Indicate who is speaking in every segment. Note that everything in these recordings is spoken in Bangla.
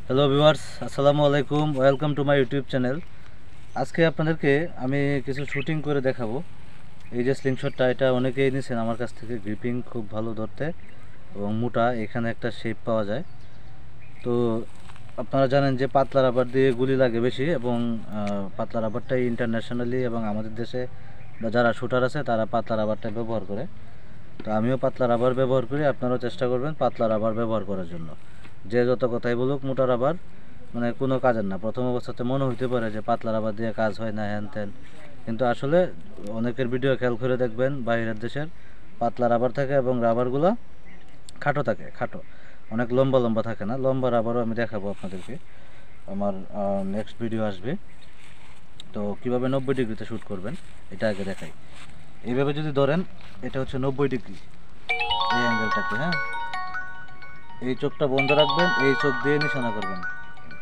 Speaker 1: হ্যালো ভিউয়ার্স, আসসালামু আলাইকুম। Welcome to my YouTube channel. আজকে আপনাদেরকে আমি কিছু শুটিং করে দেখাবো। এই যে স্লিংশটটা, এটা অনেকেই নিয়েছেন আমার কাছ থেকে। গ্রিপিং খুব ভালো ধরতে এবং মোটা, এখানে একটা শেপ পাওয়া যায়। তো আপনারা জানেন যে পাতলা রাবার দিয়ে গুলি লাগে বেশি, এবং পাতলা রাবারটাই ইন্টারন্যাশনালি এবং আমাদের দেশে বা যারা শুটার আছে তারা পাতলা রাবারটা ব্যবহার করে। তো আমিও পাতলা রাবার ব্যবহার করি, আপনারাও চেষ্টা করবেন পাতলা রাবার ব্যবহার করার জন্য। যে যত কথাই বলুক, মোটা রাবার মানে কোনো কাজের না। প্রথম অবস্থাতে মনে হইতে পারে যে পাতলা রাবার দিয়ে কাজ হয় না, হ্যান ত্যান, কিন্তু আসলে অনেকের ভিডিও খেয়াল করে দেখবেন বাইরের দেশের পাতলা রাবার থাকে এবং রাবারগুলো খাটো থাকে, খাটো, অনেক লম্বা লম্বা থাকে না। লম্বা রাবারও আমি দেখাবো আপনাদেরকে, আমার নেক্সট ভিডিও আসবে। তো কীভাবে 90 ডিগ্রিতে শ্যুট করবেন এটা আগে দেখাই। এইভাবে যদি ধরেন, এটা হচ্ছে 90 ডিগ্রি, এই অ্যাঙ্গেলটাকে, হ্যাঁ, এই চোখটা বন্ধ রাখবেন, এই চোখ দিয়ে নিশানা করবেন।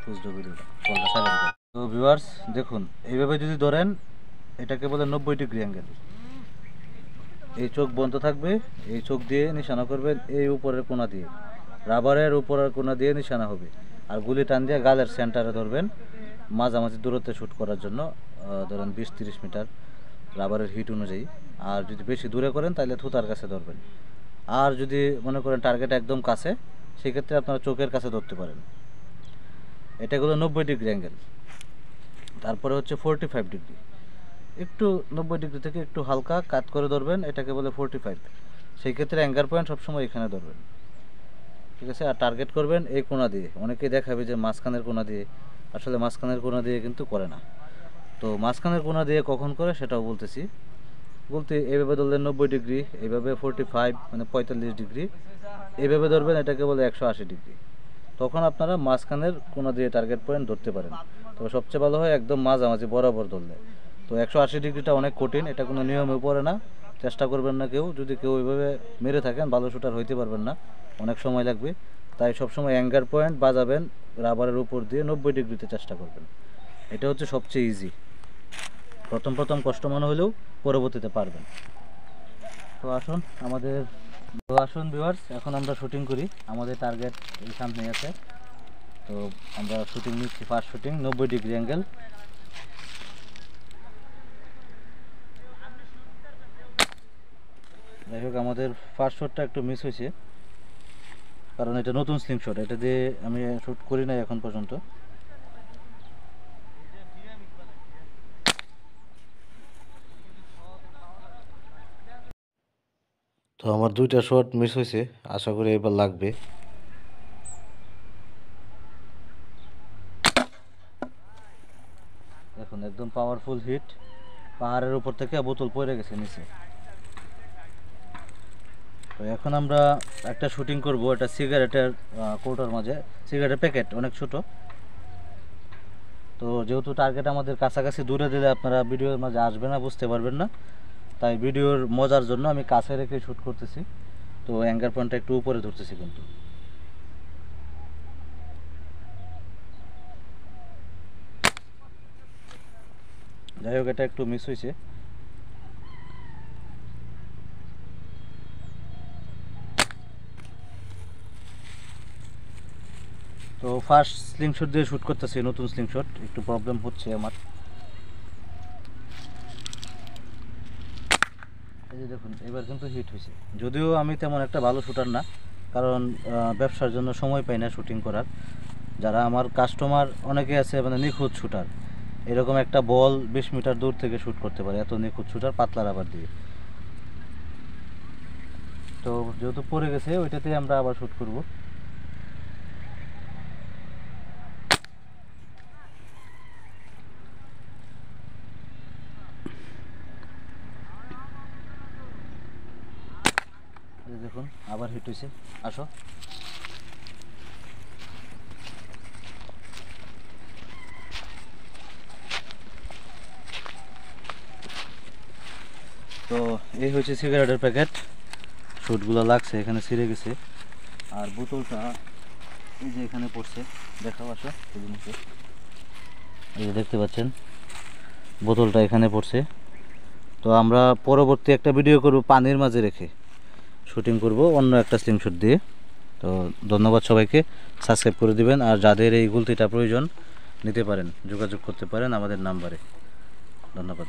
Speaker 1: বুঝলো ভিডিওটা, কলটা সাইলেন্ট করবেন। তো ভিউয়ার্স দেখুন, এইভাবে যদি ধরেন, এটাকে বলে 90 ডিগ্রি অ্যাঙ্গেল। এই চোখ বন্ধ থাকবে, এই চোখ দিয়ে নিশানা করবেন, এই উপরের কোণা দিয়ে, রাবারের উপরের কোণা দিয়ে নিশানা হবে। আর গুলি টান দিয়ে গালের সেন্টারে ধরবেন, মাঝামাঝি দূরত্বে শ্যুট করার জন্য। ধরেন 20-30 মিটার রাবারের হিট অনুযায়ী। আর যদি বেশি দূরে করেন তাহলে থুতার কাছে ধরবেন। আর যদি মনে করেন টার্গেট একদম কাছে, সেক্ষেত্রে আপনারা চোখের কাছে ধরতে পারেন। এটাগুলো 90 ডিগ্রি অ্যাঙ্গেল। তারপরে হচ্ছে 45 ডিগ্রি, একটু 90 ডিগ্রি থেকে একটু হালকা কাট করে ধরবেন, এটাকে বলে 45। সেই ক্ষেত্রে অ্যাঙ্গার পয়েন্ট সবসময় এখানে ধরবেন, ঠিক আছে। আর টার্গেট করবেন এই কোণা দিয়ে। অনেকেই দেখাবে যে মাঝখানের কোণা দিয়ে, আসলে মাঝখানের কোণা দিয়ে কিন্তু করে না। তো মাঝখানের কোণা দিয়ে কখন করে সেটাও বলতেছি। এইভাবে ধরলেন 90 ডিগ্রি, এইভাবে 45 মানে 45 ডিগ্রি, এইভাবে ধরবেন, এটাকে বলে 180 ডিগ্রি। তখন আপনারা মাঝখানের কোণা দিয়ে টার্গেট পয়েন্ট ধরতে পারেন। তবে সবচেয়ে ভালো হয় একদম মাঝামাঝি বরাবর ধরলে। তো 180 ডিগ্রিটা অনেক কঠিন, এটা কোনো নিয়মে পড়ে না, চেষ্টা করবেন না কেউ। যদি কেউ ওইভাবে মেরে থাকেন, ভালো শুটার হইতে পারবেন না, অনেক সময় লাগবে। তাই সবসময় অ্যাঙ্গার পয়েন্ট বাজাবেন রাবারের উপর দিয়ে, 90 ডিগ্রিতে চেষ্টা করবেন। এটা হচ্ছে সবচেয়ে ইজি। প্রথম প্রথম কষ্ট মনে হলেও পরবর্তীতে পারবেন। তো আসুন ভিউয়ার্স, এখন আমরা শুটিং করি। আমাদের টার্গেট এই সামনেই আছে। তো আমরা শুটিং নিচ্ছি, ফার্স্ট শুটিং 90 ডিগ্রি অ্যাঙ্গেল। যাই হোক, আমাদের ফার্স্ট শটটা একটু মিস হয়েছে, কারণ এটা নতুন স্লিং শট, এটা দিয়ে আমি শ্যুট করি নাই এখন পর্যন্ত। তো আমার দুইটা শট মিস হয়েছে, আশা করি এবার লাগবে। দেখুন একদম পাওয়ারফুল হিট, পাহাড়ের উপর থেকে বোতল পড়ে গেছে নিচে। তো এখন আমরা একটা শুটিং করব, এটা সিগারেটের কৌটার মাঝে, সিগারেটের প্যাকেট অনেক ছোট। তো যেহেতু টার্গেট আমাদের কাছাকাছি, দূরে দিলে আপনারা ভিডিওর মাঝে আসবে না, বুঝতে পারবেন না। তাই ভিডিওর মজার জন্য আমি কাছে রেখে শ্যুট করতেছি। তো অ্যাঙ্গার পয়েন্টটা একটু উপরে ধরতেছি কিন্তু। যাই হোক, এটা একটু মিস হয়েছে। তো ফার্স্ট স্লিং শট দিয়ে শ্যুট করতেছি, নতুন স্লিং শট, একটু প্রবলেম হচ্ছে আমার। এই যে দেখুন, এবার কিন্তু হিট হয়েছে। যদিও আমি তেমন একটা ভালো শুটার না, কারণ ব্যবসার জন্য সময় পাই না শুটিং করার। যারা আমার কাস্টমার অনেকে আছে মানে নিখুঁত শুটার, এরকম একটা বল 20 মিটার দূর থেকে শ্যুট করতে পারে, এত নিখুঁত শুটার পাতলা রাবার দিয়ে। তো যেহেতু পড়ে গেছে, ওইটাতেই আমরা আবার শ্যুট করব। দেখুন আবার হিট হয়েছে, আসো। তো এই হচ্ছে সিগারেটের প্যাকেট, শ্যুটগুলো লাগছে, এখানে ছিঁড়ে গেছে। আর বোতলটা এই যে এখানে পড়ছে, দেখাও, আসো। এই যে দেখতে পাচ্ছেন বোতলটা এখানে পড়ছে। তো আমরা পরবর্তী একটা ভিডিও করব পানির মাঝে রেখে, শুটিং করব অন্য একটা স্লিং শট দিয়ে। তো ধন্যবাদ সবাইকে, সাবস্ক্রাইব করে দিবেন। আর যাদের এই গুলতিটা প্রয়োজন নিতে পারেন, যোগাযোগ করতে পারেন আমাদের নাম্বারে। ধন্যবাদ।